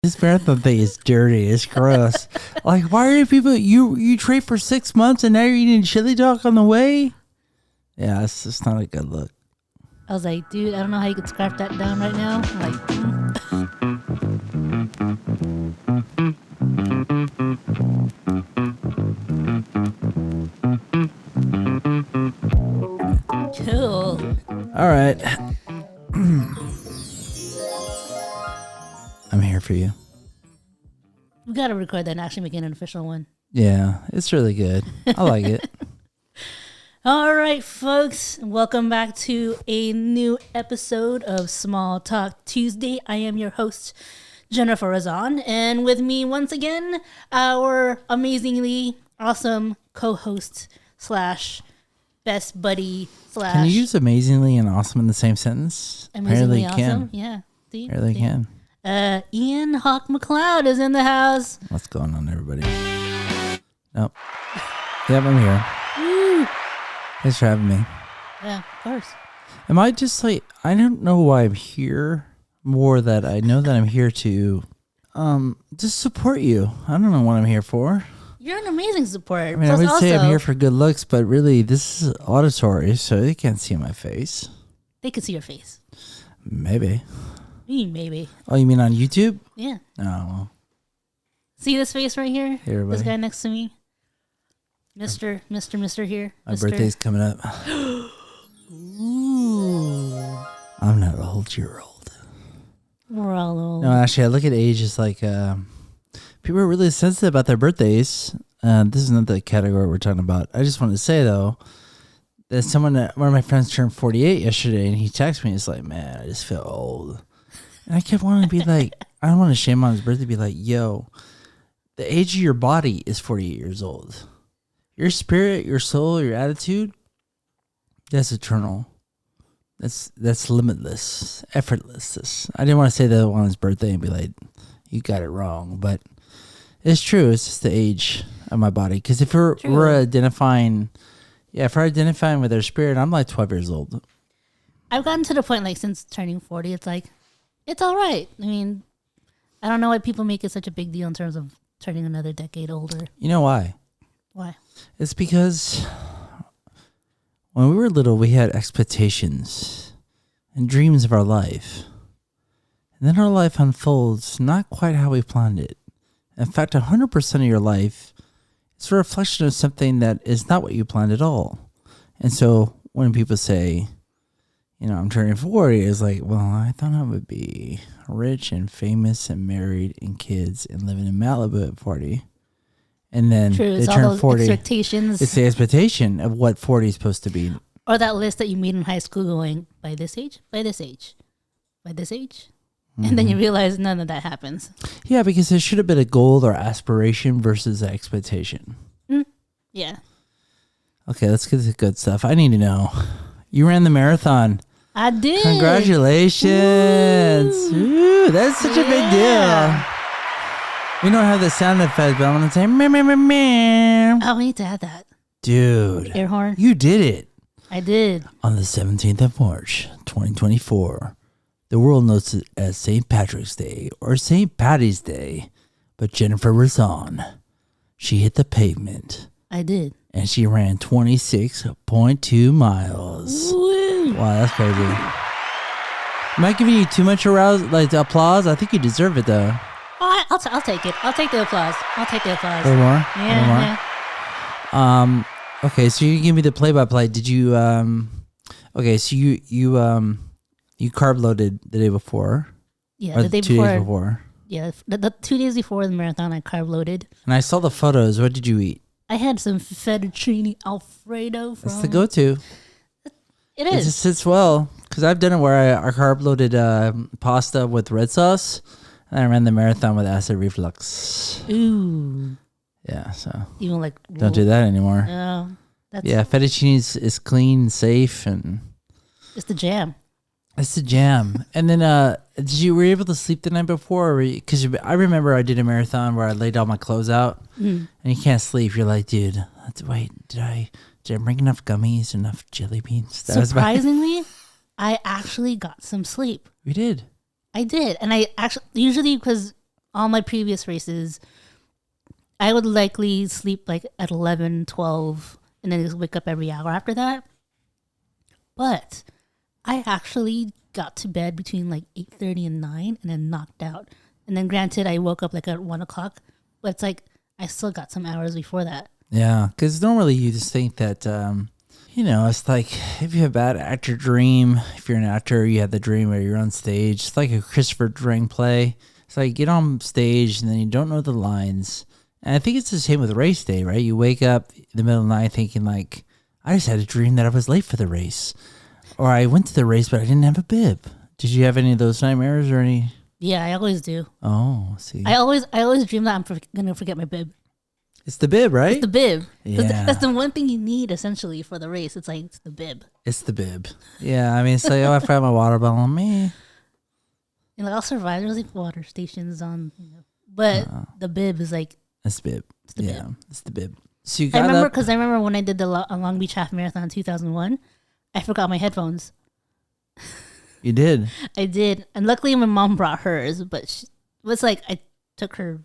This marathon thing is dirty. It's gross. Like, why are people, you train for 6 months and now you're eating chili dog on the way? Yeah, it's just not a good look. I was like, dude, I don't know how you could scarf that down right now. Cool. All right. I'm here for you. We got to record that and actually make it an official one. Yeah, it's really good. I like it. All right, folks. Welcome back to a new episode of Small Talk Tuesday. I am your host, Jennifer Razon. And with me once again, our amazingly awesome co-host / best buddy / Can you use amazingly and awesome in the same sentence? Amazingly Apparently awesome? can. Yeah. See? Apparently can. Ian Hawk McLeod is in the house. What's going on, everybody? Nope. Yep, I'm here. Woo. Thanks for having me. Yeah, of course. Am I just like, I don't know why I'm here, more that I know that I'm here to just support you. I don't know what I'm here for. You're an amazing supporter. I mean, I would say I'm here for good looks, but really this is auditory, so they can't see my face. They can see your face. Maybe. Maybe. Oh, you mean on YouTube? Yeah. Oh, well. See this face right here? Hey, everybody. This guy next to me? Mr. here. My birthday's coming up. Ooh. I'm not old, you're old. We're all old. No, actually, I look at age as like, people are really sensitive about their birthdays. This is not the category we're talking about. I just wanted to say, though, that one of my friends turned 48 yesterday, and he texted me. He's like, man, I just feel old. And I kept wanting to be like, I don't want to shame on his birthday, be like, yo, the age of your body is 48 years old. Your spirit, your soul, your attitude, that's eternal. That's limitless, effortless. I didn't want to say that on his birthday and be like, you got it wrong. But it's true. It's just the age of my body. Because if we're identifying with our spirit, I'm like 12 years old. I've gotten to the point, like, since turning 40, it's like, it's all right. I mean, I don't know why people make it such a big deal in terms of turning another decade older. You know why? Why? It's because when we were little, we had expectations and dreams of our life. And then our life unfolds not quite how we planned it. In fact, 100% of your life is a reflection of something that is not what you planned at all. And so when people say, you know, I'm turning 40, it's like, well, I thought I would be rich and famous and married and kids and living in Malibu at 40. And then they turn 40. Expectations. It's the expectation of what 40 is supposed to be. Or that list that you made in high school going, by this age, by this age, by this age. Mm-hmm. And then you realize none of that happens. Yeah, because there should have been a goal or aspiration versus an expectation. Yeah. Okay, let's get to the good stuff. I need to know. You ran the marathon. I did. Congratulations. Ooh, that's such a big deal. We don't have the sound effect, but I'm going to say, meh, meh, meh, meh. Oh, we need to add that. Dude. Air horn. You did it. I did. On the 17th of March, 2024, the world knows it as St. Patrick's Day or St. Patty's Day, but Jennifer Razon, she hit the pavement. I did. And she ran 26.2 miles. Woo. Wow, that's crazy. Am I giving you too much applause? I think you deserve it, though. Oh, I'll take it. I'll take the applause. A little more? Yeah. Okay, so you give me the play-by-play. Did you, okay, so you carb loaded the day before? Yeah, the day before. 2 days before. Yeah, the 2 days before the marathon, I carb loaded. And I saw the photos. What did you eat? I had some fettuccine alfredo from... That's the go-to. It is. It just sits well. Because I've done it where I carb-loaded pasta with red sauce. And I ran the marathon with acid reflux. Ooh. Yeah, so... Even like... Don't do that anymore. No. Yeah, fettuccine is clean, safe, and... It's the jam. It's the jam. And then, were you able to sleep the night before? Because I remember I did a marathon where I laid all my clothes out, and you can't sleep. You're like, dude, wait, did I bring enough gummies, enough jelly beans? Surprisingly, I actually got some sleep. You did? I did. And I actually, usually because all my previous races, I would likely sleep like at 11, 12, and then just wake up every hour after that. But I actually got to bed between like 8:30 and 9 and then knocked out. And then granted, I woke up like at 1 o'clock, but it's like I still got some hours before that. Yeah, because normally you just think that, it's like if you have a bad actor dream, if you're an actor, you have the dream where you're on stage. It's like a Christopher Duran play. It's like you get on stage and then you don't know the lines. And I think it's the same with race day, right? You wake up in the middle of the night thinking like, I just had a dream that I was late for the race. Or I went to the race, but I didn't have a bib. Did you have any of those nightmares or any? Yeah, I always do. Oh, see. I always dream that I'm going to forget my bib. It's the bib, right? It's the bib. Yeah. That's the one thing you need essentially for the race. It's like, it's the bib. It's the bib. Yeah, I mean, it's like, I forgot my water bottle on me. And like, I'll survive. There's like water stations on, but the bib is like. It's the bib. It's the bib. It's the bib. So you got I remember when I did the Long Beach Half Marathon in 2001, I forgot my headphones. You did? I did. And luckily my mom brought hers, but it was like I took her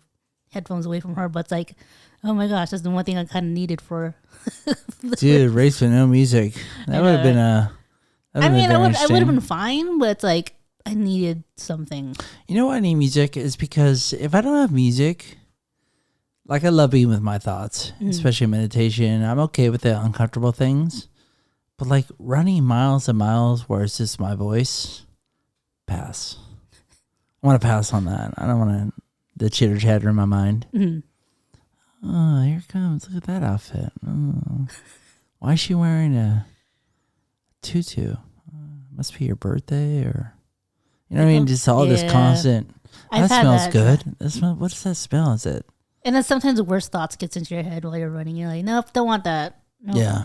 headphones away from her, but it's like, oh my gosh, that's the one thing I kind of needed for. Dude, race with no music. That would have been I would have been fine, but it's like I needed something. You know why I need music is because if I don't have music, like I love being with my thoughts, especially meditation. I'm okay with the uncomfortable things. But like running miles and miles where it's just my voice, pass. I want to pass on that. I don't want the chitter chatter in my mind. Mm-hmm. Oh, here it comes. Look at that outfit. Oh. Why is she wearing a tutu? Must be your birthday or, you know what I mean? Just all this constant. That smells good. What does that smell? Is it? And then sometimes the worst thoughts gets into your head while you're running. You're like, nope, don't want that. Nope. Yeah.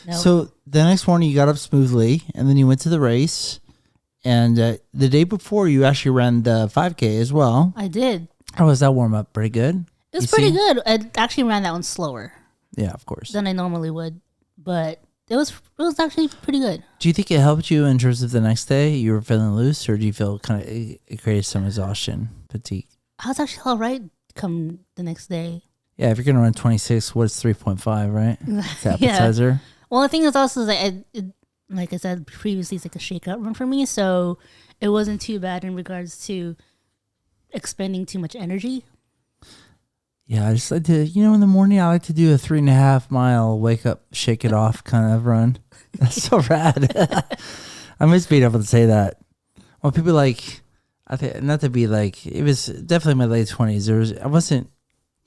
Nope. So the next morning you got up smoothly and then you went to the race. And the day before you actually ran the 5K as well. I did. How was that warm up? Pretty good? It was pretty good. I actually ran that one slower. Yeah, of course. Than I normally would. But it was actually pretty good. Do you think it helped you in terms of the next day? You were feeling loose or do you feel kind of it created some exhaustion, fatigue? I was actually all right come the next day. Yeah, if you're going to run 26, what's 3.5, right? It's appetizer. Yeah. Well, the thing is also that like I said previously, it's like a shakeout run for me, so it wasn't too bad in regards to expending too much energy. Yeah, I just like to, in the morning I like to do a 3.5 mile wake up, shake it off kind of run. That's so rad. I miss being able to say that. Well, people like, I think not to be like, it was definitely my late 20s. I wasn't.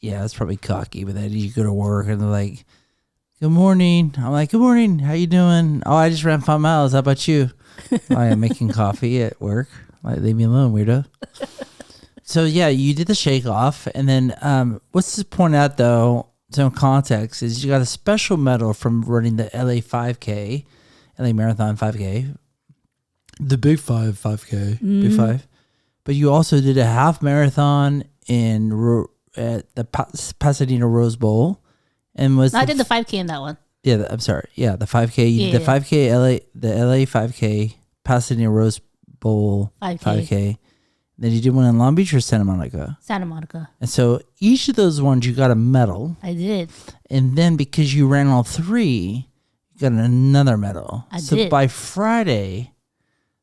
Yeah, it's probably cocky, but then you go to work and they're like, good morning. I'm like, good morning. How you doing? Oh, I just ran 5 miles. How about you? I am making coffee at work. Like, leave me alone, weirdo. So, yeah, you did the shake off. And then what's to point out, though, some context, is you got a special medal from running the LA 5K, LA Marathon 5K, the Big 5K, Big 5. But you also did a half marathon at the Pasadena Rose Bowl. And I did the 5K in that one. Yeah, I'm sorry. Yeah, the 5K. You did the 5K the LA 5K, Pasadena Rose Bowl 5K. Then you did one in Long Beach or Santa Monica? Santa Monica. And so each of those ones you got a medal. I did. And then because you ran all three, you got another medal. I did. So by Friday,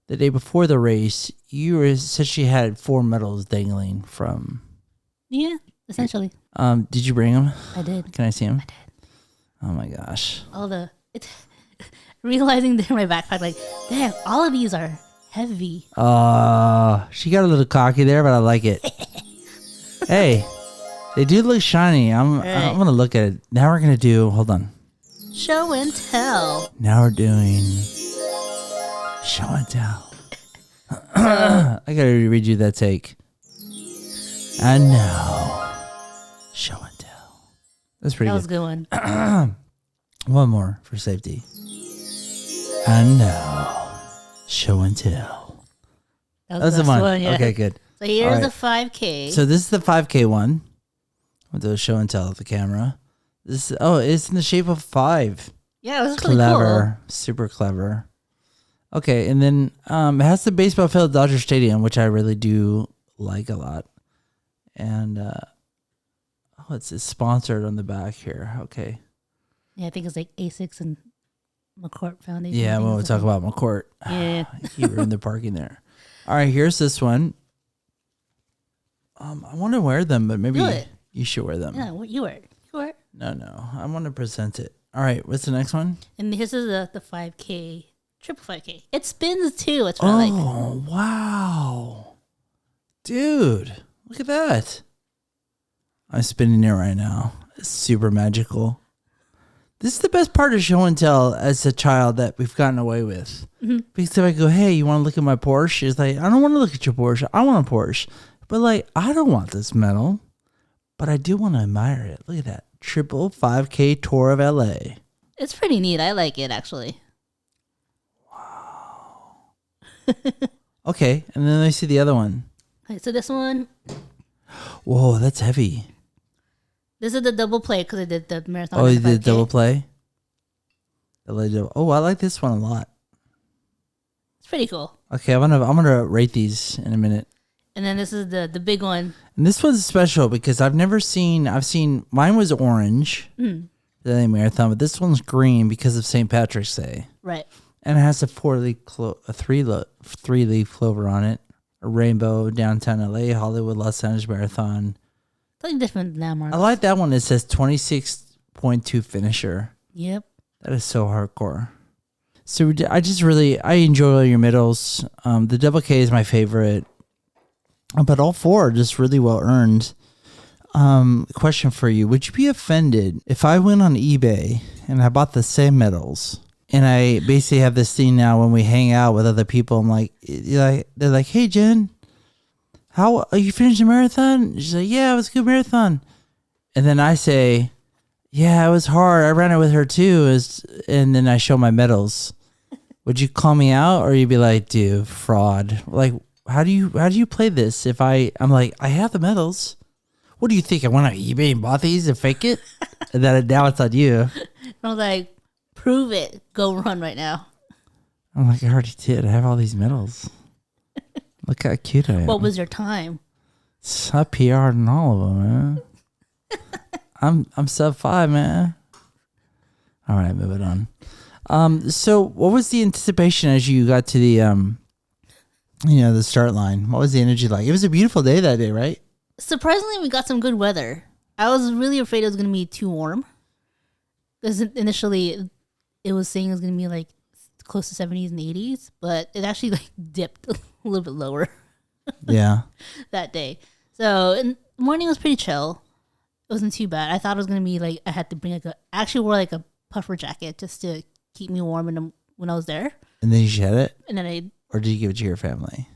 the day before the race, you essentially had 4 medals dangling from. Yeah, essentially. Did you bring them? I did. Can I see them? I did. Oh my gosh. Realizing they're in my backpack, like, damn, all of these are heavy. She got a little cocky there, but I like it. Hey, they do look shiny. I'm gonna look at it. Now we're gonna do, hold on. Show and tell. Now we're doing show and tell. I gotta read you that take. And now, show and tell. That's pretty good. That was a good one. One more for safety. And now, show and tell. That was the one. Yeah. Okay, good. So here's the 5K. So this is the 5K one. With the show and tell of the camera. It's in the shape of 5. Yeah, it was clever, really cool. Super clever. Okay, and then it has the baseball field at Dodger Stadium, which I really do like a lot. And it's sponsored on the back here. Okay. Yeah, I think it's like ASICS and McCourt Foundation. Yeah, we'll talk about McCourt. Yeah. You ruined the parking there. All right, here's this one. I want to wear them, but maybe you should wear them. Yeah, you wear it. You wear it. No. I want to present it. All right, what's the next one? And this is the 5K, triple 5K. It spins too. It's what I like. Oh, wow. Dude, look at that. I'm spinning it right now. It's super magical. This is the best part of show and tell as a child that we've gotten away with. Mm-hmm. Because if I go, hey, you want to look at my Porsche? It's like, I don't want to look at your Porsche. I want a Porsche. But like, I don't want this medal. But I do want to admire it. Look at that. Triple 5K Tour of LA. It's pretty neat. I like it, actually. Wow. Okay, and then I see the other one. Okay, so this one. Whoa, that's heavy. This is the double play because I did the marathon. Oh, you did double play? Oh, I like this one a lot. It's pretty cool. Okay, I'm gonna rate these in a minute. And then this is the big one. And this one's special because I've seen mine was orange, the marathon, but this one's green because of St. Patrick's Day. Right. And it has a three-leaf clover on it, a rainbow, downtown LA, Hollywood, Los Angeles marathon. It's like different landmarks. I like that one. It says 26.2 finisher. Yep. That is so hardcore. So I enjoy all your medals. The double K is my favorite. But all four are just really well earned. Question for you. Would you be offended if I went on eBay and I bought the same medals? And I basically have this thing now when we hang out with other people. I'm like, they're like, hey, Jen, how you finished the marathon? She's like, yeah, it was a good marathon. And then I say, yeah, it was hard. I ran it with her too. And then I show my medals. Would you call me out or you'd be like, dude, fraud? Like, how do you play this? If I'm like, I have the medals. What do you think? I went on eBay and bought these to fake it? And then now it's on you. I was like, prove it. Go run right now. I'm like, I already did. I have all these medals. Look how cute I am. What was your time? I PR'd in all of them, man. I'm sub 5, man. All right, moving on. So what was the anticipation as you got to the the start line? What was the energy like? It was a beautiful day that day, right? Surprisingly, we got some good weather. I was really afraid it was going to be too warm. Because initially, it was saying it was going to be like close to 70s and 80s, but it actually like dipped a little bit lower. Yeah. That day. So, and the morning was pretty chill. It wasn't too bad. I thought it was going to be like, I had to bring I actually wore like a puffer jacket just to keep me warm when I was there. And then you shed it? And then or did you give it to your family?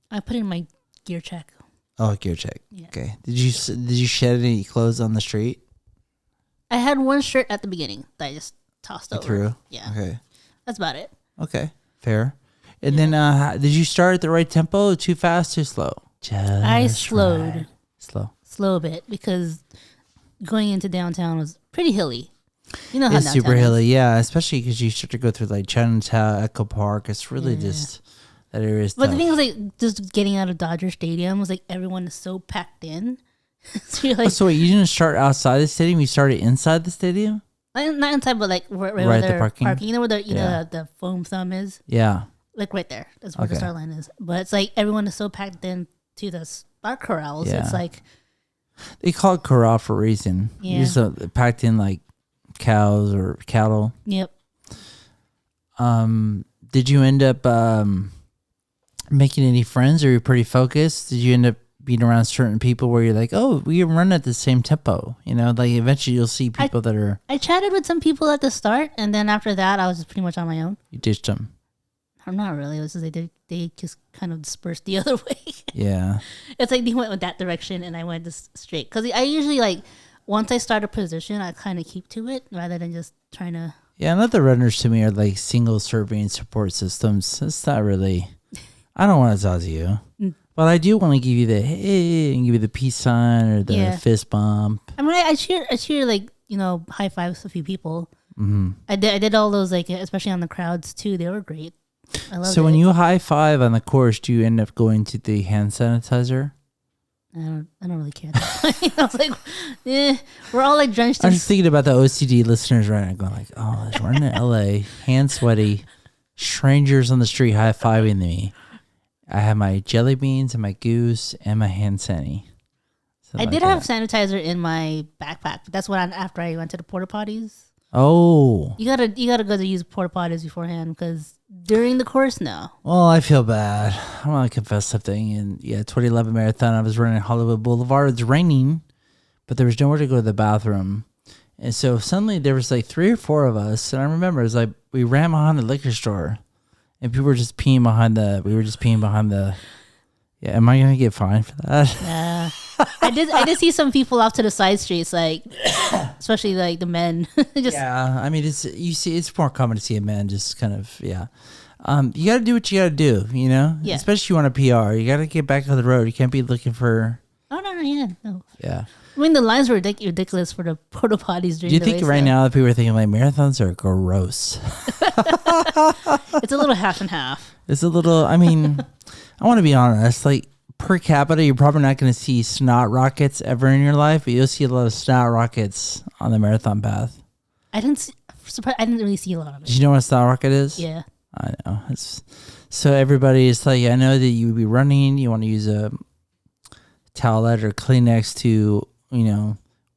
I put it in my gear check. Oh, gear check. Yeah. Okay. Did you shed any clothes on the street? I had one shirt at the beginning that I just tossed over. Through? Yeah. Okay. That's about it. Okay. Fair. And then did you start at the right tempo? Too fast, too slow? I slowed. Right. Slow a bit because going into downtown was pretty hilly. You know how it's downtown super is. hilly, yeah. Especially because you start to go through like Chinatown, Echo Park. It's really just that area is But tough. the thing is, like, just getting out of Dodger Stadium was like everyone is so packed in. So you're like, so wait, you didn't start outside the stadium? You started inside the stadium? not inside, but like right at where the they're parking? You know where the foam thumb is? Yeah. Like right there. That's where the start line is. But it's like everyone is so packed in to the start corrals. Yeah. It's like They call it corral for a reason. Yeah. Just packed in like cows or cattle. Yep. Did you end up making any friends, or you're pretty focused? Did you end up being around certain people where you're like, oh, we run at the same tempo? You know, like eventually you'll see people that are... I chatted with some people at the start, and then after that, I was just pretty much on my own. You ditched them. I'm not really. It was just they just kind of dispersed the other way. Yeah. It's like they went with that direction, and I went just straight. Because I usually, like, once I start a position, I kind of keep to it rather than just trying to... Yeah, and other runners to me are like single serving support systems. It's not really... I don't want to talk to you. But I do want to give you the hey and give you the peace sign or the fist bump. I mean, I cheer like, you know, high fives a few people. Mm-hmm. I did all those, like, especially on the crowds too. They were great. I loved it. So when you high five on the course, do you end up going to the hand sanitizer? I don't really care. I was like, we're all like drenched. I'm just thinking about the OCD listeners right now, going like, "Oh, we're in LA, hands sweaty, strangers on the street high fiving me. I have my jelly beans and my goose and my hand sanitizer. I did have sanitizer in my backpack, but that's when after I went to the porta potties. Oh, you gotta go to use porta potties beforehand because during the course, no. Well, I feel bad. I want to confess something. And 2011 marathon, I was running Hollywood Boulevard. It's raining, but there was nowhere to go to the bathroom. And so suddenly there was like 3 or 4 of us. And I remember it was like we ran behind the liquor store and people were just peeing behind the, yeah. Am I going to get fined for that? Yeah. I did see some people off to the side streets, like, especially like the men. Yeah. I mean, it's more common to see a man just kind of, yeah. You got to do what you got to do, you know? Yeah. Especially if you want a PR. You got to get back on the road. You can't be looking for. Oh, no. Yeah. I mean, the lines were ridiculous for the porta potties during the race. Do you think right now that people are thinking like marathons are gross? It's a little half and half. It's a little, I mean, I want to be honest, like per capita, you're probably not going to see snot rockets ever in your life, but you'll see a lot of snot rockets on the marathon path. I didn't really see a lot of it. Did you know what a snot rocket is? Yeah. I know. So everybody is like, I know that you would be running, you want to use a towelette or Kleenex to,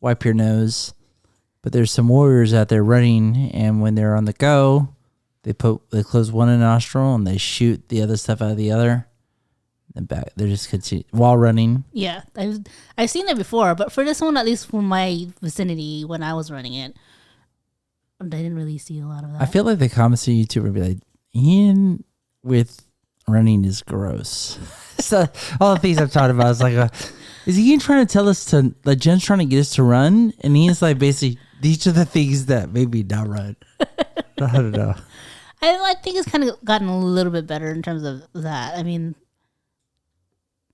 wipe your nose. But there's some warriors out there running, and when they're on the go, they close one nostril and they shoot the other stuff out of the other. And back, they're just continue while running. Yeah, I've seen it before, but for this one, at least from my vicinity when I was running it, I didn't really see a lot of that. I feel like the comments on YouTube would be like, Ian with running is gross. So all the things I've talked about is like, is Ian trying to tell us to, like Jen's trying to get us to run? And Ian's like, basically, these are the things that made me not run. I don't know. I think it's kind of gotten a little bit better in terms of that. I mean,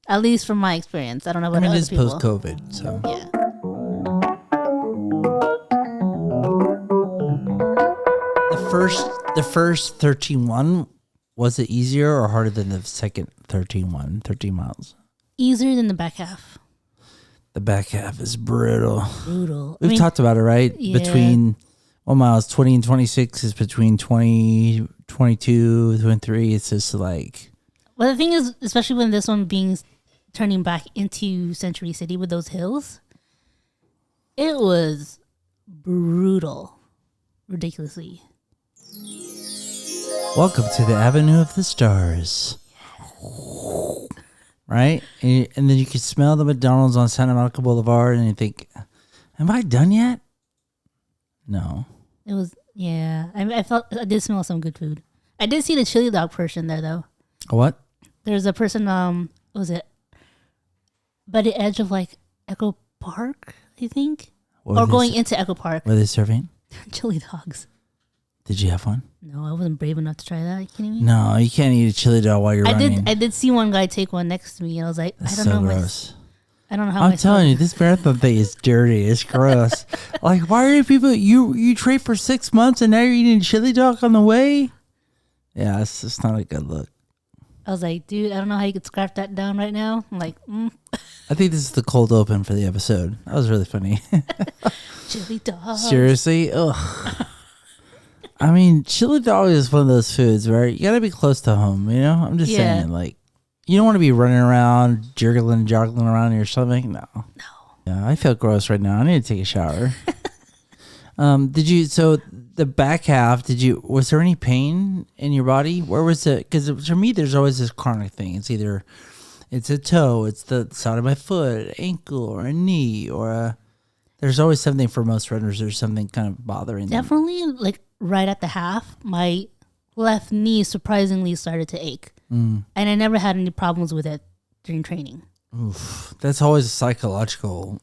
at least from my experience. I don't know about other people. It's post-COVID, so. Yeah. The first 13-1, was it easier or harder than the second 13 miles? Easier than the back half. The back half is brutal. We've talked about it, right? Yeah. Between 1 miles 20 and 26 is between 20, 22, 23. It's just like. Well, the thing is, especially when this one turning back into Century City with those hills, it was brutal, ridiculously. Welcome to the Avenue of the Stars. Right? And then you can smell the McDonald's on Santa Monica Boulevard and you think, am I done yet? No. It was, yeah. I did smell some good food. I did see the chili dog person there, though. What? There's a person, what was it? By the edge of like Echo Park, I think? Or going into Echo Park. Were they serving? Chili dogs. Did you have one? No, I wasn't brave enough to try that. Are you kidding me? No, you can't eat a chili dog while you're running. I did see one guy take one next to me, and I was like, That's I don't know. Gross. I don't know how. I'm telling you, this marathon thing is dirty. It's gross. Like, why are people? You train for 6 months and now you're eating chili dog on the way? Yeah, it's just not a good look. I was like, dude, I don't know how you could scrap that down right now. I'm like, I think this is the cold open for the episode. That was really funny. Chili dog. Seriously? Ugh. I mean, chili dog is one of those foods where you gotta be close to home, you know? I'm just saying, like, you don't want to be running around, joggling around in your stomach. No. Yeah, I feel gross right now. I need to take a shower. So the back half, was there any pain in your body? Where was it? Because for me, there's always this chronic thing. It's a toe, it's the side of my foot, ankle, or a knee, there's always something for most runners. There's something kind of bothering them. Definitely, like right at the half, my left knee surprisingly started to ache. And I never had any problems with it during training. Oof. That's always psychological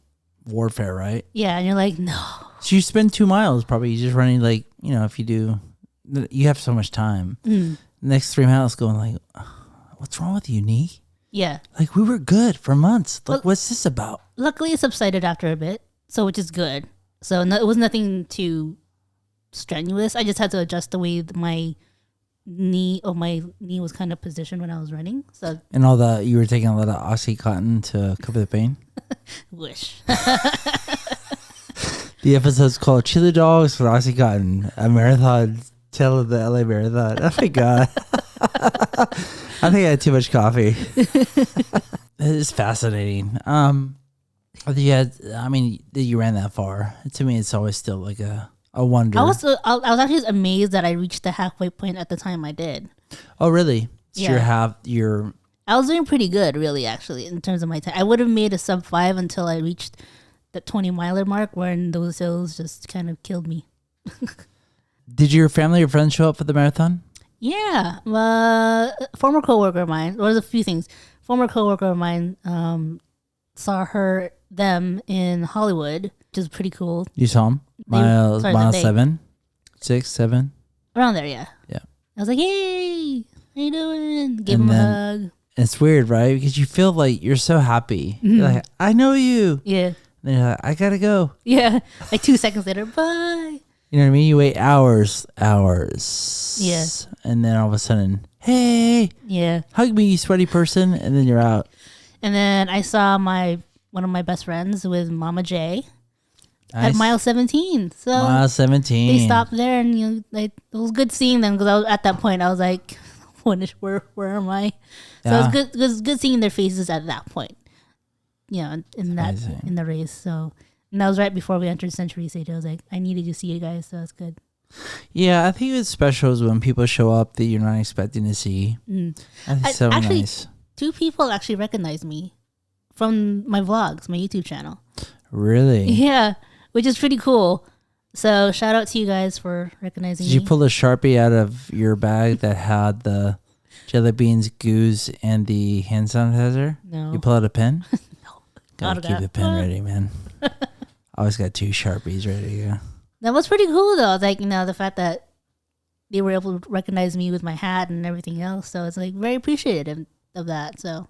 warfare, right? Yeah, and you're like, no. So you spend 2 miles probably just running, like, if you have so much time. The next 3 miles going like, what's wrong with you, knee? Yeah. Like, we were good for months. Like, what's this about? Luckily, it subsided after a bit, so which is good. So it was nothing too strenuous. I just had to adjust the way my my knee was kind of positioned when I was running. So And you were taking a lot of Oxycontin to cover the pain. wish. The episode's called Chili Dogs with Oxycontin, a marathon tale of the LA Marathon. Oh my God. I think I had too much coffee. It's fascinating. That you ran that far. To me, it's always still like a wonder. I was actually amazed that I reached the halfway point at the time I did. Oh, really? So Yeah. you're I was doing pretty good, really, actually, in terms of my time. I would have made a sub 5 until I reached the 20-miler mark, when those hills just kind of killed me. Did your family or friends show up for the marathon? Yeah. Former coworker of mine, there was a few things. Former coworker of mine saw them in Hollywood, which is pretty cool. You saw them? Mile 7, 6, 7? Around there, yeah. Yeah. I was like, hey, how you doing? Give him a hug. It's weird, right? Because you feel like you're so happy. Mm-hmm. You're like, I know you. Yeah. And then you're like, I gotta go. Yeah. Like 2 seconds later, bye. You know what I mean? You wait hours. Yeah. And then all of a sudden, hey, Yeah. hug me, you sweaty person. And then you're out. And then I saw one of my best friends with Mama J Nice. at mile 17. So Mile 17. they stopped there, and it was good seeing them, because at that point I was like, where am I? So Yeah. it was good seeing their faces at that point. In amazing. the race. So, and that was right before we entered Century Stage. I was like, I needed to see you guys, so that's good. Yeah, I think it's special is when people show up that you're not expecting to see. That's so actually, nice. 2 people actually recognized me from my vlogs, my YouTube channel. Really? Yeah, which is pretty cool. So shout out to you guys for recognizing Did me. you pull a Sharpie out of your bag that had the jelly beans, goose, and the hand sanitizer? No. You pull out a pen? Gotta Not keep that. the pen ready, man. Always got 2 Sharpies ready to go. That was pretty cool, though. Like, the fact that they were able to recognize me with my hat and everything else. So it's like very appreciative of that. So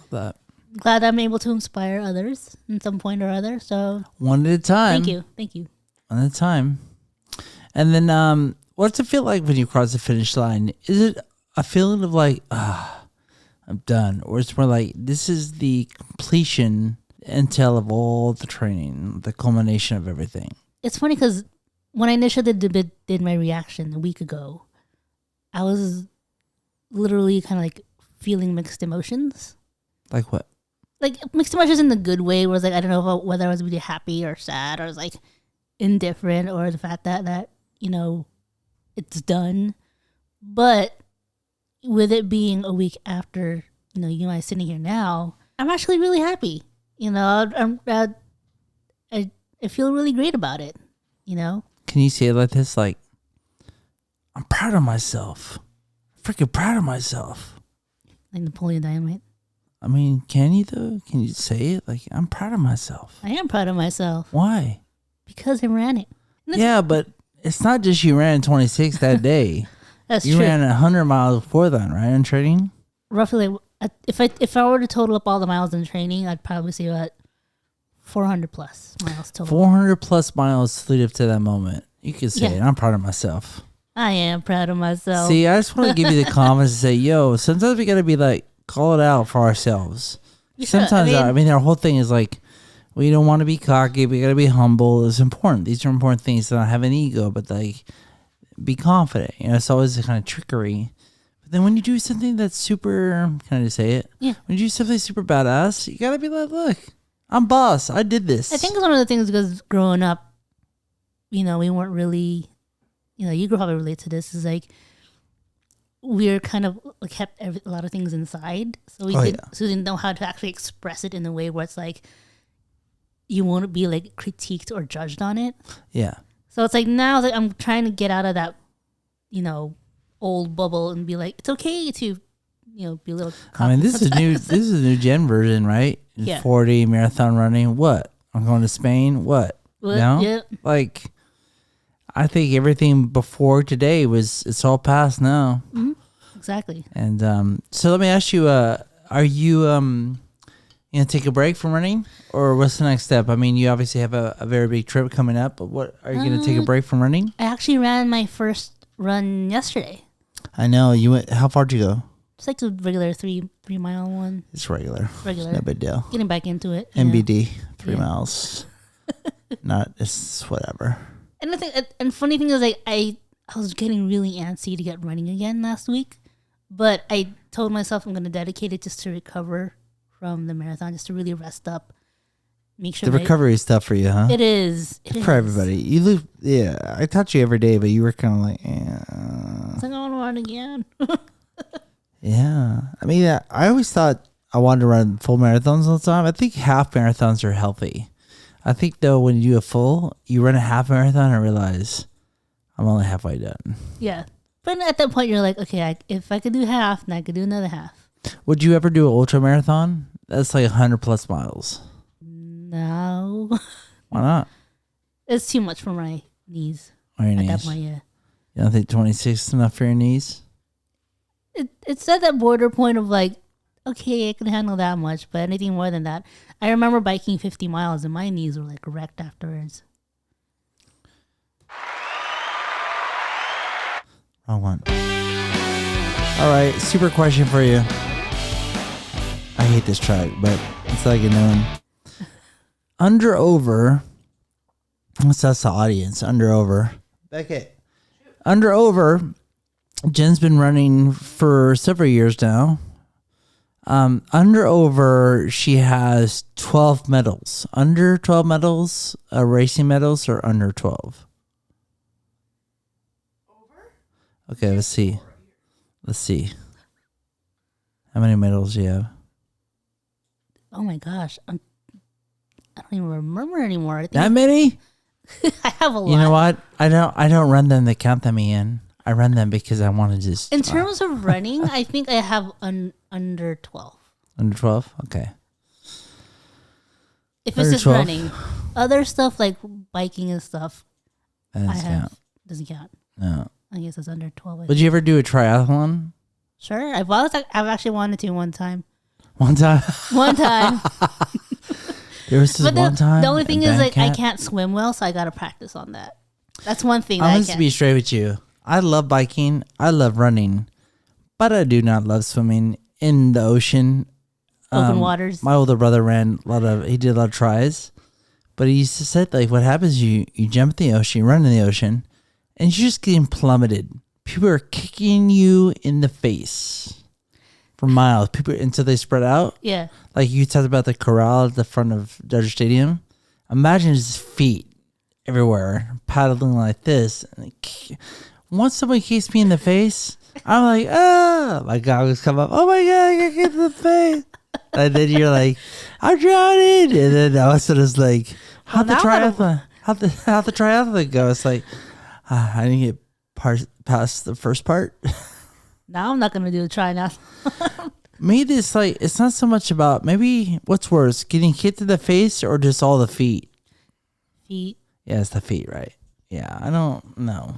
But glad I'm able to inspire others in some point or other. So one at a time. thank you. One at a time. And then what's it feel like when you cross the finish line? Is it a feeling of like, I'm done? Or it's more like, this is the completion entail of all the training, the culmination of everything? It's funny because when I initially did my reaction a week ago, I was literally kind of like feeling mixed emotions. Like what? Like mixed emotions in the good way, where it's like, I don't know whether I was really happy or sad, or I was like indifferent, or the fact that it's done. But with it being a week after, you and I sitting here now, I'm actually really happy. I feel really great about it. Can you say it like this? Like, I'm proud of myself. Freaking proud of myself. Like Napoleon Dynamite. I mean, can you though? Can you say it? Like, I'm proud of myself. I am proud of myself Why? because I ran it. Yeah, but it's not just you ran 26 that day. That's You true. ran 100 miles before that, right? In training? Roughly, if I were to total up all the miles in training, I'd probably say about 400 plus miles total. 400 plus miles to lead up to that moment. You could say Yeah. it. I'm proud of myself. I am proud of myself. See, I just want to give you the confidence to say, yo, sometimes we got to be like, call it out for ourselves. Yeah, Sometimes, I mean, our whole thing is like, we don't want to be cocky. We got to be humble. It's important. These are important things to not have an ego, but like, be confident. It's always a kind of trickery. But then when you do something that's super, can I just say it? Yeah. When you do something super badass, you got to be like, look, I'm boss. I did this. I think it's one of the things because growing up, we weren't really, you could probably relate to this, is like, we're kind of like kept a lot of things inside. So we didn't know how to actually express it in a way where it's like, you won't be like critiqued or judged on it. Yeah. So it's like now that I'm trying to get out of that, old bubble and be like, it's okay to, be a little. I mean, this is a new Jen version, right? Yeah. 40 marathon running. What? I'm going to Spain. What? No? Yeah. Like, I think everything before today it's all past now. Mm-hmm. Exactly. And so let me ask you, are you gonna take a break from running, or what's the next step? I mean, you obviously have a very big trip coming up, but what are you gonna take a break from running? I actually ran my first run yesterday. I know. You went. How far did you go? It's like a regular 3-mile one. It's regular. Regular. It's no big deal. Getting back into it. MBD, 3 miles. It's whatever. And the thing, and funny thing is, like I was getting really antsy to get running again last week, but I told myself I'm going to dedicate it just to recover from the marathon, just to really rest up, make sure the recovery is tough for you, huh? It is. For everybody. You live. Yeah, I taught you every day, but you were kind of like, It's like I want to run again. Yeah, I mean, I always thought I wanted to run full marathons all the time. I think half marathons are healthy. I think though, when you do a full, you run a half marathon and realize I'm only halfway done. Yeah, but at that point you're like, okay, if I could do half, then I could do another half. Would you ever do an ultra marathon? That's like 100+ miles. No. Why not? It's too much for my knees. Or your knees? At that point, yeah. You don't think 26 is enough for your knees? It's at that border point of like, okay, I can handle that much, but anything more than that. I remember biking 50 miles and my knees were like wrecked afterwards. Wrong one. All right, super question for you. I hate this track, but it's like a new one. Under, over. What's that's the audience? Under, over. Beckett. Under, over. Jen's been running for several years now. Under, over, she has 12 medals. Under 12 medals, racing medals, or under 12? Over? Okay, let's see. Let's see. How many medals do you have? Oh my gosh. I don't even remember anymore. I think That many? I have a lot. You know what? I don't run them to count them, Ian. I run them because I want to just... In terms of running, I think I have under 12. Under 12? Okay. If Under it's just 12? running. Other stuff like biking and stuff, That doesn't count. doesn't count. No. I guess it's under 12. Would you ever do a triathlon? Sure. I've actually wanted to one time. One time? One time. There was this one time. The only thing is like I Bandcamp. can't swim well, so I got to practice on that. That's one thing I that I want to can't. be straight with you. I love biking. I love running. But I do not love swimming in the ocean. Open waters. My older brother he did a lot of tries. But he used to say, like, what happens, you jump in the ocean, you run in the ocean, and you're just getting plummeted. People are kicking you in the face for miles. People until they spread out. Yeah. Like you talked about the corral at the front of Dodger Stadium. Imagine his feet everywhere, paddling like this. And once somebody kicks me in the face, I'm like, ah! My goggles come up. Oh my God, I got kicked in the face. And then you're like, I'm drowning. And then all of a sudden it's like, how'd the triathlon go? It's like, I didn't get past the first part. Now I'm not going to do a try now. Maybe it's like, it's not so much about, maybe what's worse, getting kicked in the face or just all the feet? Feet. Yeah, it's the feet, right? Yeah, I don't know.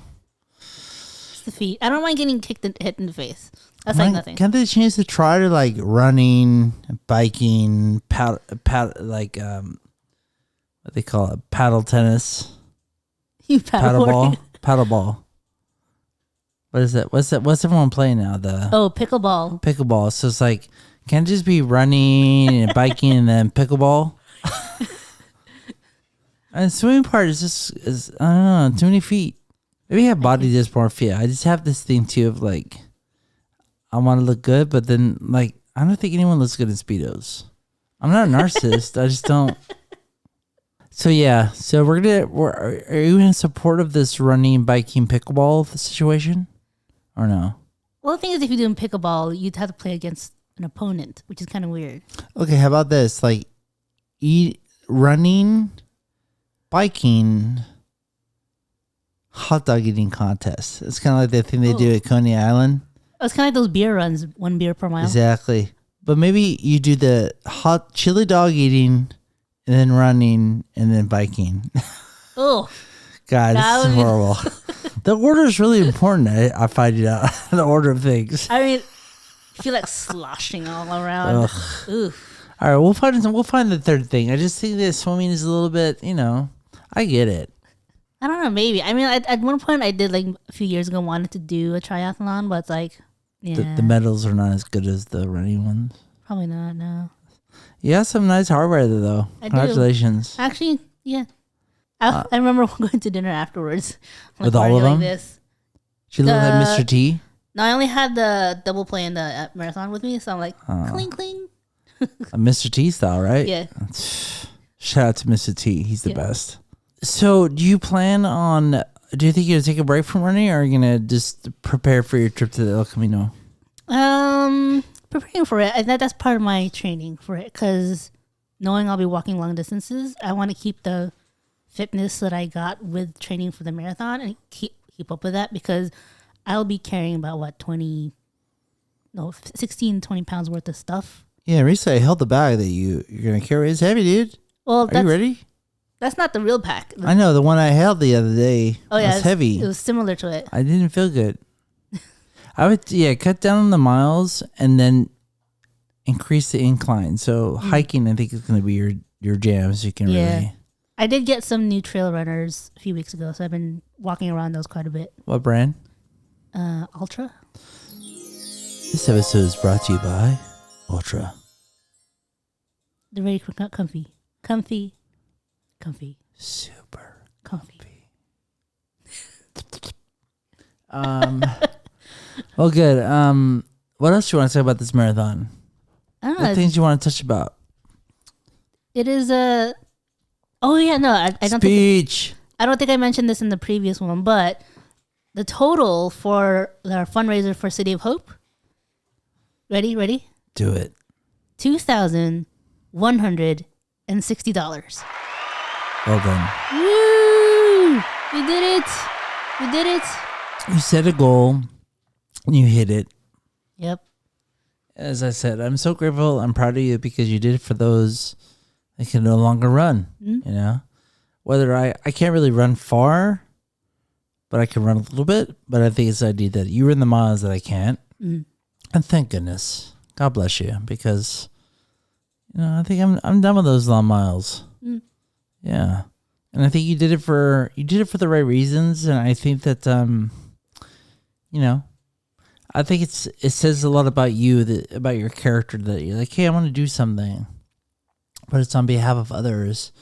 It's the feet. I don't mind getting hit in the face. That's like nothing. Can't they change to try to like running, biking, what they call it, paddle tennis, You paddle paddleboard. ball, paddle ball. What is it? What's everyone playing now? Pickleball. Pickleball. So it's like, can't it just be running and biking and then pickleball? And the swimming part is I don't know, too many feet. Maybe I have body dysmorphia. I just have this thing too of like, I want to look good, but then like, I don't think anyone looks good in Speedos. I'm not a narcissist. I just don't. So yeah, so are you in support of this running, biking, pickleball situation, or no? Well, the thing is, if you're doing pickleball, you'd have to play against an opponent, which is kind of weird. Okay, how about this? Like, running, biking, hot dog eating contest. It's kind of like that thing they do at Coney Island. It's kind of like those beer runs, 1 beer per mile. Exactly. But maybe you do the hot chili dog eating, and then running, and then biking. Oh, God, this is horrible. The order is really important. I find it out. The order of things. I mean, I feel like sloshing all around. Ooh. All right, we'll find the third thing. I just think that swimming is a little bit, I get it. I don't know, maybe. I mean, at one point I did like a few years ago wanted to do a triathlon, but it's like, yeah, The medals are not as good as the running ones. probably not. No, You got some nice hardware though. I do. Congratulations. Actually, yeah. I remember going to dinner afterwards like, With all of like them? this. She looked like Mr. T. No, I only had the double play in the marathon with me, so I'm like, cling, cling. A Mr. T style, right? Yeah. Shout out to Mr. T. He's the best. So, do you think you're going to take a break from running, or are you going to just prepare for your trip to the El Camino? Preparing for it. That's part of my training for it, because knowing I'll be walking long distances, I want to keep the fitness that I got with training for the marathon and keep up with that, because I'll be carrying about 16, 20 pounds worth of stuff. Yeah, recently I held the bag that you're going to carry. It's heavy, dude. Well, are you ready? That's not the real pack. I know, the one I held the other day was heavy. It was similar to it. I didn't feel good. I would, cut down on the miles and then increase the incline. So hiking, I think, is going to be your jam, so you can really... I did get some new trail runners a few weeks ago, so I've been walking around those quite a bit. What brand? Ultra. This episode is brought to you by Ultra. They're very comfy. Comfy. Super comfy. Well, good. What else do you want to say about this marathon? I don't know. What things you want to touch about? It is a... Oh, yeah, no. I don't Speech. I don't think I mentioned this in the previous one, but the total for our fundraiser for City of Hope. Ready? Do it. $2,160. Well done. Woo! We did it. You set a goal. You hit it. Yep. As I said, I'm so grateful. I'm proud of you because you did it for those that can no longer run. You know, whether I can't really run far, but I can run a little bit. But I think it's the idea that you run the miles that I can't. And thank goodness. God bless you, because I think I'm done with those long miles. Yeah. And I think you did it for the right reasons, and I think that I think it says a lot about you, about your character, that you're like, hey, I want to do something, but it's on behalf of others.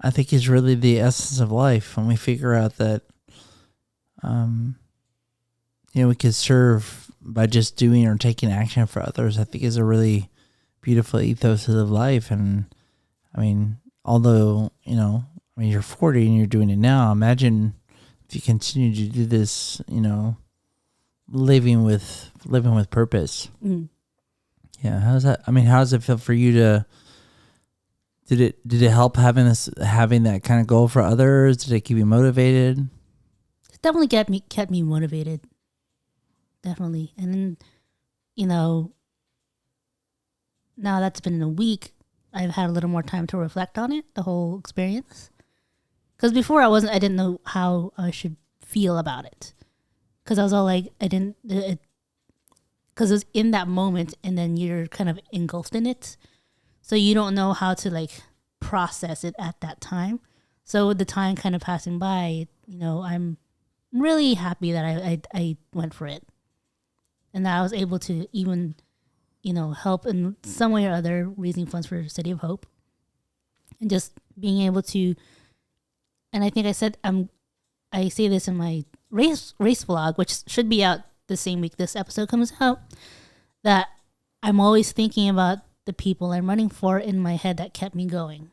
I think is really the essence of life when we figure out that we could serve by just doing or taking action for others. I think is a really beautiful ethos of life. And I mean, although you're 40 and you're doing it now, imagine if you continue to do this, living with purpose. Yeah. How's that? I mean, how does it feel for you to, did it help having that kind of goal for others? Did it keep you motivated? It definitely kept me motivated. Definitely. And then, now that's been a week, I've had a little more time to reflect on it, the whole experience. Because before I didn't know how I should feel about it. Because I was all like, because it was in that moment, and then you're kind of engulfed in it. So you don't know how to like process it at that time. So with the time kind of passing by, I'm really happy that I went for it. And that I was able to even, help in some way or other raising funds for City of Hope. And just being able to, and I think I said, I say this in my race vlog, which should be out the same week this episode comes out, that I'm always thinking about the people I'm running for in my head that kept me going.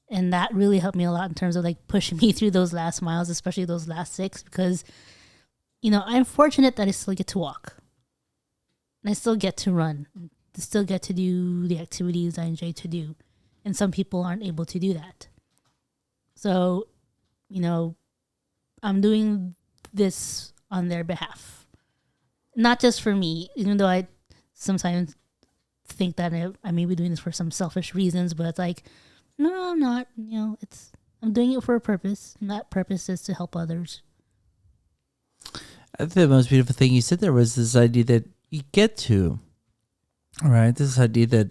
And that really helped me a lot in terms of like pushing me through those last miles, especially those last 6, because, I'm fortunate that I still get to walk. And I still get to run. I still get to do the activities I enjoy to do. And some people aren't able to do that. So, I'm doing this on their behalf. Not just for me, even though I sometimes think that I may be doing this for some selfish reasons, but it's like, no, I'm not. I'm doing it for a purpose, and that purpose is to help others. I think the most beautiful thing you said there was this idea that you get to, right? This idea that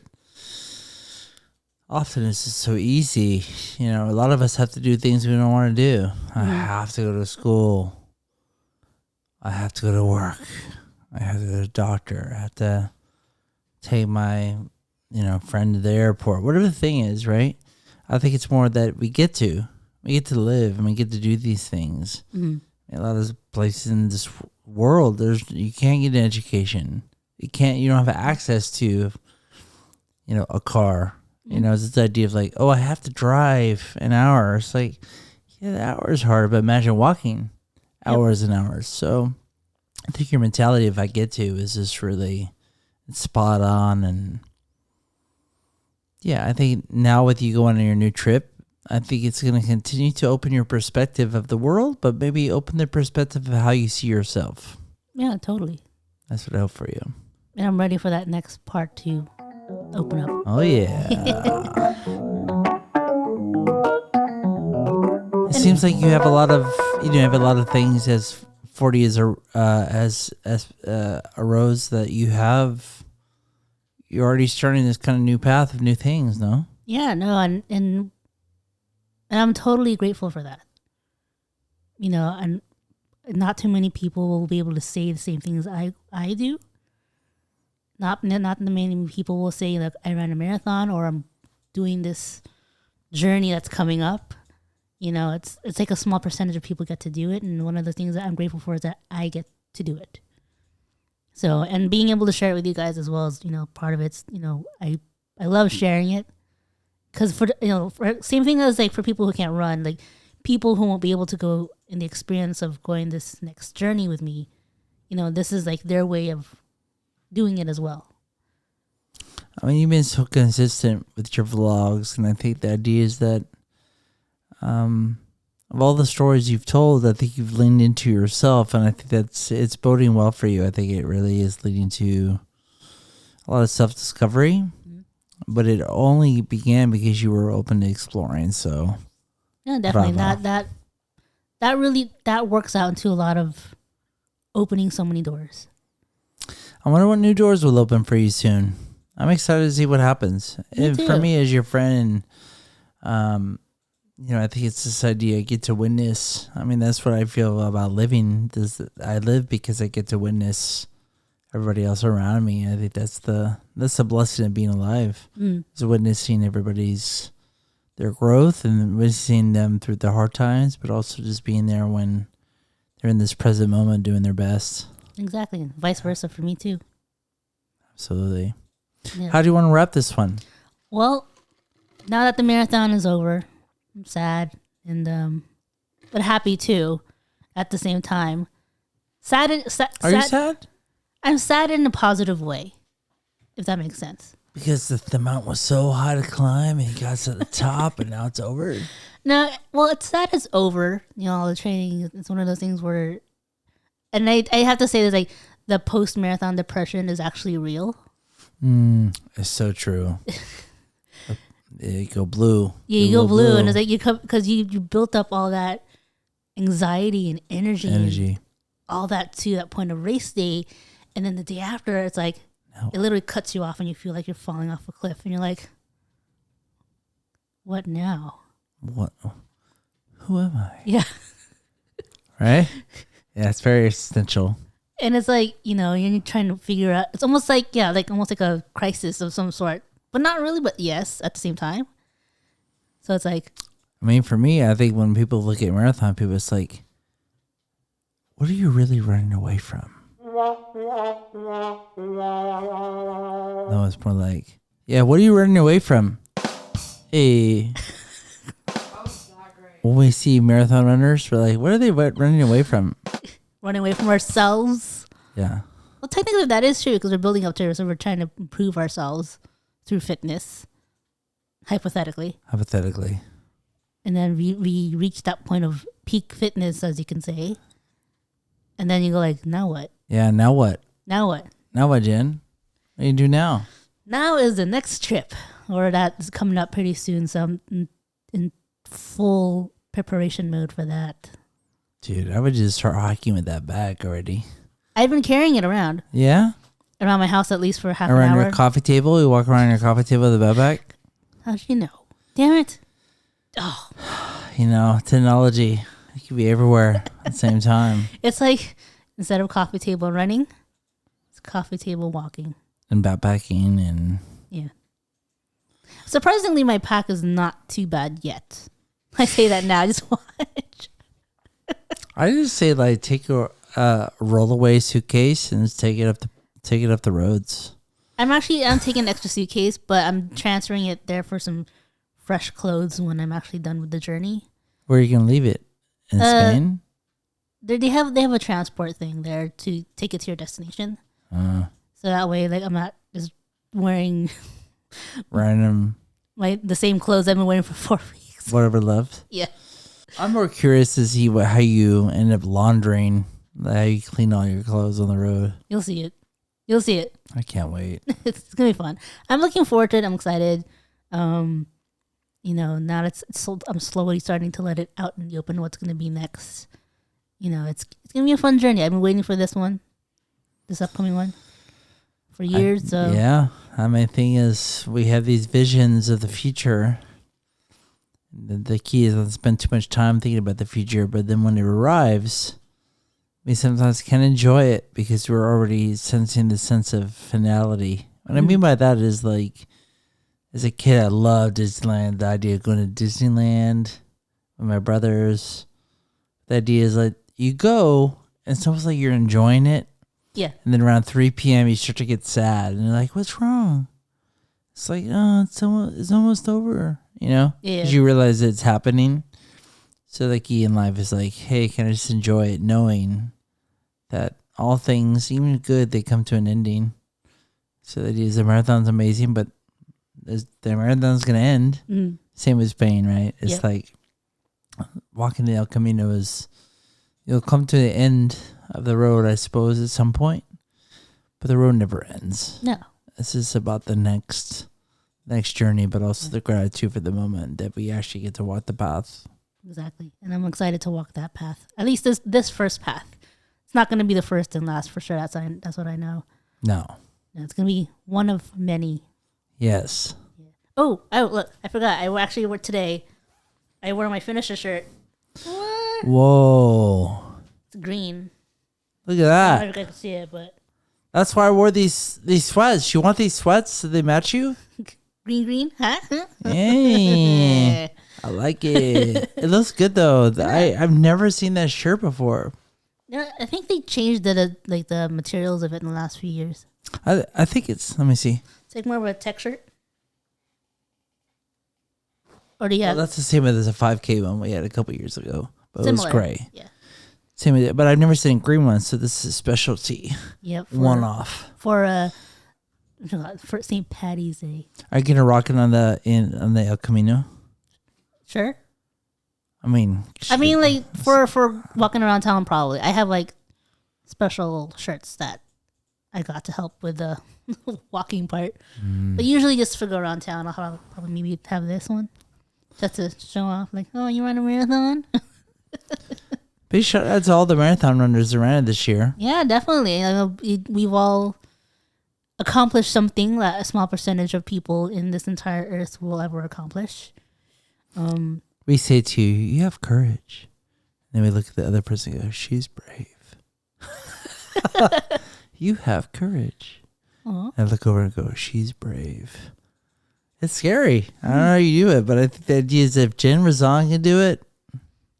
often it's just so easy. You know, a lot of us have to do things we don't want to do. I have to go to school. I have to go to work. I have to go to the doctor. I have to take my, friend to the airport. Whatever the thing is, right? I think it's more that we get to live and we get to do these things. A lot of places in this world, you can't get an education. You don't have access to, a car. It's this idea of like, oh, I have to drive an hour. It's like, yeah, the hour is hard, but imagine walking hours and hours. So I think your mentality, if I get to, is just really spot on. And yeah, I think now with you going on your new trip, I think it's going to continue to open your perspective of the world, but maybe open the perspective of how you see yourself. Yeah, totally. That's what I hope for you. And I'm ready for that next part to open up. Oh, yeah. It seems like you have a lot of things as 40 as arose that you're already starting this kind of new path of new things, no? Yeah, no, and I'm totally grateful for that. And not too many people will be able to say the same things I do. Not many people will say like I ran a marathon or I'm doing this journey that's coming up. It's like a small percentage of people get to do it, and one of the things that I'm grateful for is that I get to do it. So, and being able to share it with you guys as well as part of it's I love sharing it. Because for same thing as like for people who can't run, like people who won't be able to go in the experience of going this next journey with me, this is like their way of doing it as well. I mean, you've been so consistent with your vlogs, and I think the idea is that of all the stories you've told, I think you've leaned into yourself, and I think it's boding well for you. I think it really is leading to a lot of self-discovery. But it only began because you were open to exploring. So yeah, definitely. That works out into a lot of opening so many doors. I wonder what new doors will open for you soon. I'm excited to see what happens. For me as your friend, and I think it's this idea I get to witness. I mean, that's what I feel about living. I live because I get to witness everybody else around me. I think that's the blessing of being alive. Is witnessing their growth and witnessing them through the hard times, but also just being there when they're in this present moment doing their best. Exactly. And vice versa for me too. Absolutely. Yeah. How do you want to wrap this one? Well, now that the marathon is over, I'm sad and but happy too at the same time. Sad. Are you sad? I'm sad in a positive way, if that makes sense. Because the mountain was so high to climb and he got to the top and now it's over. No, well, it's sad it's over. All the training, it's one of those things where, and I have to say that like the post-marathon depression is actually real. It's so true. You go blue. Yeah, you go blue. And it's like because you built up all that anxiety and energy. And all that to that point of race day. And then the day after, it's like, it literally cuts you off and you feel like you're falling off a cliff. And you're like, what now? What? Who am I? Yeah. Right? Yeah, it's very existential. And it's like, you're trying to figure out, it's almost like, almost like a crisis of some sort. But not really, but yes, at the same time. So it's like. I mean, for me, I think when people look at marathon people, it's like, what are you really running away from? No, it's more like, yeah, what are you running away from? Hey. When we see marathon runners, we're like, what are they running away from? Running away from ourselves. Yeah. Well, technically that is true because we're building up to it, so we're trying to improve ourselves through fitness, hypothetically. And then we reach that point of peak fitness, as you can say. And then you go like, now what? Yeah, now what? Now what? Now what, Jen? What do you do now? Now is the next trip, or that's coming up pretty soon. So I'm in full preparation mode for that. Dude, I would just start hiking with that bag already. I've been carrying it around. Yeah? Around my house at least for half an hour. Around your coffee table? You walk around your coffee table with a backpack? How'd you know? Damn it. Oh. You know, technology. It could be everywhere at the same time. It's like, instead of coffee table running, it's coffee table walking. And backpacking and... Yeah. Surprisingly, my pack is not too bad yet. I say that now. Just watch. I just say, like, take a rollaway suitcase and just take it up the roads. I'm taking an extra suitcase, but I'm transferring it there for some fresh clothes when I'm actually done with the journey. Where are you gonna leave it? In Spain? They have a transport thing there to take it to your destination. So that way, like, I'm not just wearing random the same clothes I've been wearing for 4 weeks. Whatever left. Yeah. I'm more curious to see how you end up laundering, how you clean all your clothes on the road. You'll see it. I can't wait. It's gonna be fun. I'm looking forward to it. I'm excited. You know, now I'm slowly starting to let it out in the open. What's gonna be next? You know, it's gonna be a fun journey. I've been waiting for this upcoming one, for years. Yeah. My thing is, we have these visions of the future. The key is not to spend too much time thinking about the future, but then when it arrives, we sometimes can enjoy it because we're already sensing the sense of finality. What I mean by that is, like, as a kid, I loved Disneyland. The idea of going to Disneyland with my brothers. The idea is, like, you go, and it's almost like you're enjoying it. Yeah. And then around 3 p.m., you start to get sad. And you're like, what's wrong? It's like, oh, it's almost over, you know? Yeah. Because you realize it's happening. So the key in life is like, hey, can I just enjoy it knowing that all things, even good, they come to an ending. So that is, the marathon's amazing, but the marathon's going to end. Mm. Same as Spain, right? It's like walking the El Camino you'll come to the end of the road, I suppose, at some point, but the road never ends. No. This is about the next journey, but also the gratitude for the moment that we actually get to walk the path. Exactly. And I'm excited to walk that path. At least this first path. It's not going to be the first and last for sure. That's what I know. No. It's going to be one of many. Yes. Yeah. Oh, look, I forgot. I actually wore today. I wore my finisher shirt. What? Whoa. It's green. Look at that. I don't know if you guys can see it, but that's why I wore these sweats. You want these sweats? Do they match you? Green, huh? Hey, I like it. It looks good though. I've never seen that shirt before. Yeah, I think they changed the materials of it in the last few years. I think let me see. It's like more of a tech shirt. Or do you have? Well, that's the same as a 5K one we had a couple years ago. But similar. It was gray. Yeah. Same, but I've never seen green ones, so this is a specialty. Yep. One off. For St. Patty's Day. Are you gonna rock it on the El Camino? Sure. I mean, like for walking around town, probably. I have like special shirts that I got to help with the walking part. But usually, just for go around town, I'll probably maybe have this one just to show off. Like, oh, you run a marathon. Big shout out to all the marathon runners around this year. Yeah, definitely. We've all accomplished something that a small percentage of people in this entire earth will ever accomplish. We say to you, you have courage. And then we look at the other person and go, she's brave. You have courage. Aww. And I look over and go, she's brave. It's scary. I don't know how you do it, but I think the idea is if Jenn Razon can do it.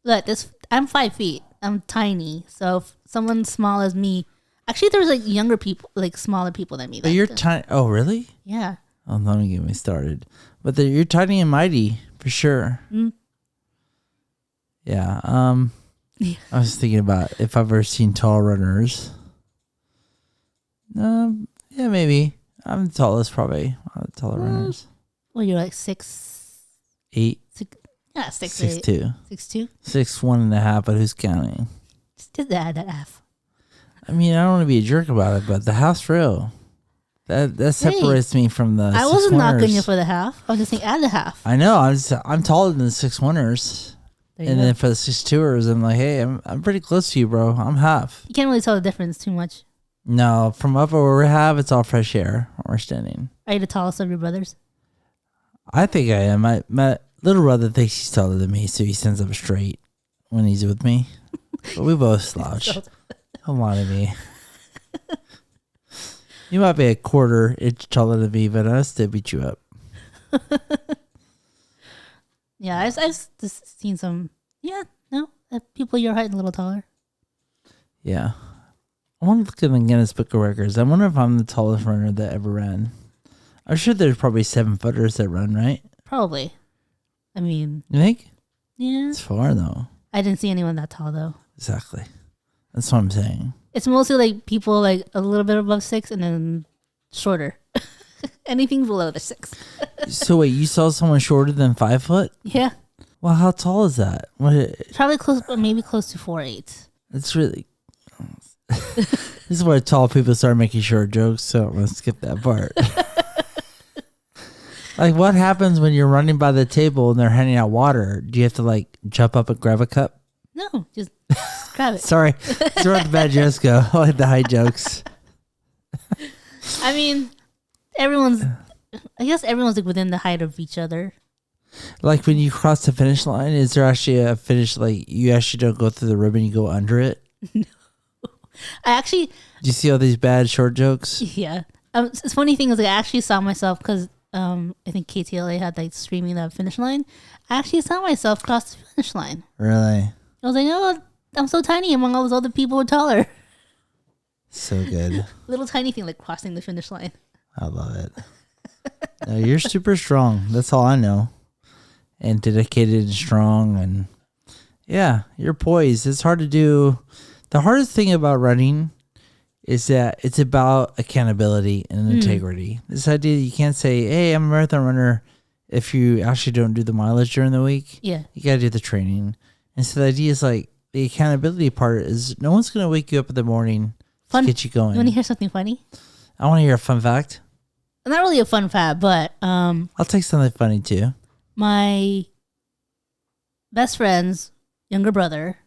Look, I'm 5 feet. I'm tiny. So if someone small as me, actually there's like younger people, like smaller people than me. But you're tiny. Oh, really? Yeah. Oh, don't get me started. But you're tiny and mighty for sure. Mm. Yeah. I was thinking about if I've ever seen tall runners. Yeah, maybe. I'm the tallest, probably. One of the taller runners. Well, you're like 6'8". Yeah, 6'2". 6'2". 6'1.5", but who's counting? Just add that half. I mean, I don't want to be a jerk about it, but the half's real. That separates me from the. I wasn't knocking you for the half. I was just saying add the half. I know. I'm taller than the 6'1"ers. And then for the 6'2"ers, I'm like, hey, I'm pretty close to you, bro. I'm half. You can't really tell the difference too much. No, from up where we have, it's all fresh air when we're standing. Are you the tallest of your brothers? I think I am. My little brother thinks he's taller than me, so he stands up straight when he's with me. But we both slouch. Come on to me. You might be a quarter inch taller than me, but I still beat you up. Yeah, I've just seen some. Yeah, no, people your height and a little taller. Yeah. I want to look at the Guinness Book of Records. I wonder if I'm the tallest runner that ever ran. I'm sure there's probably 7-footers that run, right? Probably. I mean, you think? Yeah. It's far though. I didn't see anyone that tall though. Exactly. That's what I'm saying. It's mostly like people like a little bit above 6 and then shorter. Anything below the 6. So wait, you saw someone shorter than 5 foot? Yeah. Well, how tall is that? Probably close, but maybe close to 4'8". It's really. This is where tall people start making short jokes, so I'm gonna skip that part. Like, what happens when you're running by the table and they're handing out water? Do you have to like jump up and grab a cup? No, just grab it. Sorry, that's where the bad jokes go. I like the high jokes. I mean, I guess everyone's like within the height of each other. Like when you cross the finish line, is there actually a finish? Like you actually don't go through the ribbon, you go under it. No, I actually. Do you see all these bad short jokes? Yeah, it's funny thing is like I actually saw myself because I think KTLA had like streaming that finish line. I actually saw myself cross the finish line. Really? I was like, oh, I'm so tiny among all those other people who are taller. So good. Little tiny thing like crossing the finish line. I love it. No, you're super strong. That's all I know. And dedicated and strong. And yeah, you're poised. It's hard to do. The hardest thing about running is that it's about accountability and integrity. This idea that you can't say, hey, I'm a marathon runner if you actually don't do the mileage during the week. Yeah. You got to do the training. And so the idea is like the accountability part is no one's going to wake you up in the morning to get you going. You want to hear something funny? I want to hear a fun fact. Not really a fun fact, but I'll take something funny too. My best friend's younger brother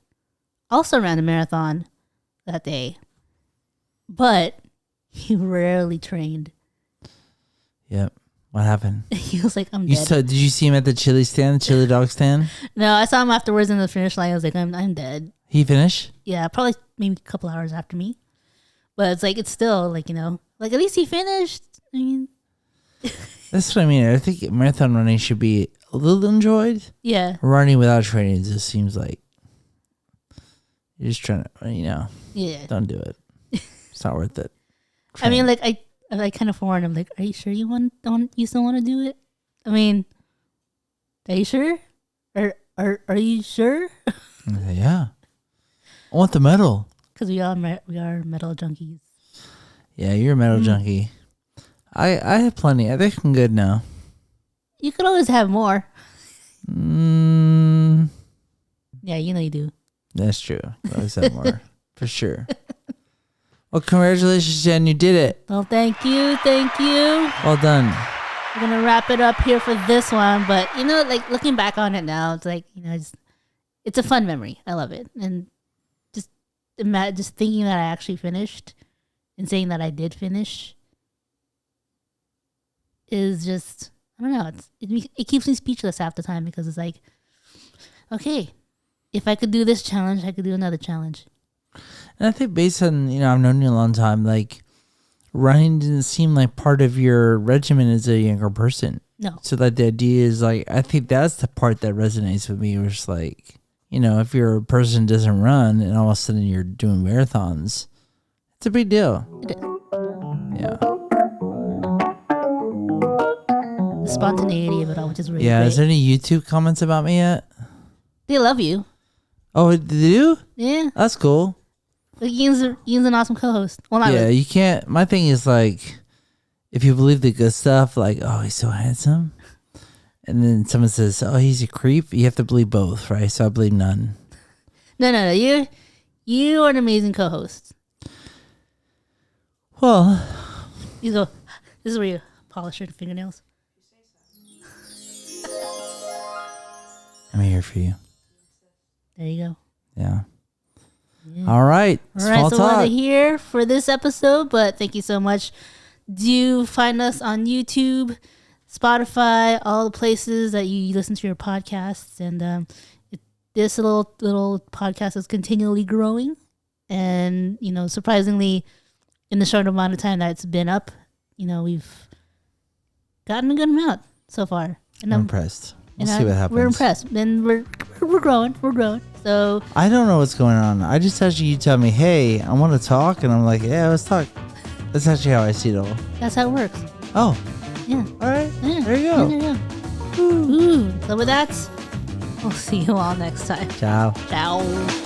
also ran a marathon that day, but he rarely trained. Yep. What happened? He was like, I'm dead. Did you see him at the chili stand, chili dog stand? No, I saw him afterwards in the finish line. I was like, I'm dead. He finished? Yeah, probably maybe a couple hours after me. But it's like, it's still like, like at least he finished. I mean, that's what I mean. I think marathon running should be a little enjoyed. Yeah. Running without training just seems like you're just trying to, Yeah. Don't do it. It's not worth it. I mean, like I kind of warned him, like, are you sure you still want to do it? I mean, are you sure? Are you sure? Yeah. I want the medal. Because we are metal junkies. Yeah, you're a metal junkie. I have plenty. I think I'm good now. You could always have more. Yeah, you do. That's true. I always have more. For sure. Well, congratulations, Jen. You did it. Well, thank you. Well done. We're going to wrap it up here for this one. But, like looking back on it now, it's like, it's a fun memory. I love it. And just thinking that I actually finished and saying that I did finish is just, I don't know. It keeps me speechless half the time because it's like, okay, if I could do this challenge, I could do another challenge. And I think based on, I've known you a long time, like running didn't seem like part of your regimen as a younger person. No. So that the idea is like, I think that's the part that resonates with me. It's like, if you're a person who doesn't run and all of a sudden you're doing marathons, it's a big deal. It is. Yeah. The spontaneity of it all, which is really Yeah. great. Is there any YouTube comments about me yet? They love you. Oh, they do? Yeah. That's cool. Like Ian's an awesome co-host. Well, not Yeah, really. you can't. My thing is like, if you believe the good stuff, like, oh, he's so handsome. And then someone says, oh, he's a creep. You have to believe both, right? So I believe none. No. You are an amazing co-host. Well, You go, this is where you polish your fingernails. I'm here for you. There you go. Yeah. All right. All right, Small so talk. we're here for this episode, but thank you so much. Do find us on YouTube, Spotify, all the places that you listen to your podcasts. And this little podcast is continually growing. And, surprisingly, in the short amount of time that it's been up, we've gotten a good amount so far. And I'm impressed. We'll see what happens. We're impressed. And we're growing. We're growing. So I don't know what's going on. I just actually, you tell me, hey, I want to talk. And I'm like, yeah, let's talk. That's actually how I see it all. That's how it works. Oh. Yeah. All right. Yeah. There you go. Yeah, there you go. Ooh. So with that, we'll see you all next time. Ciao. Ciao.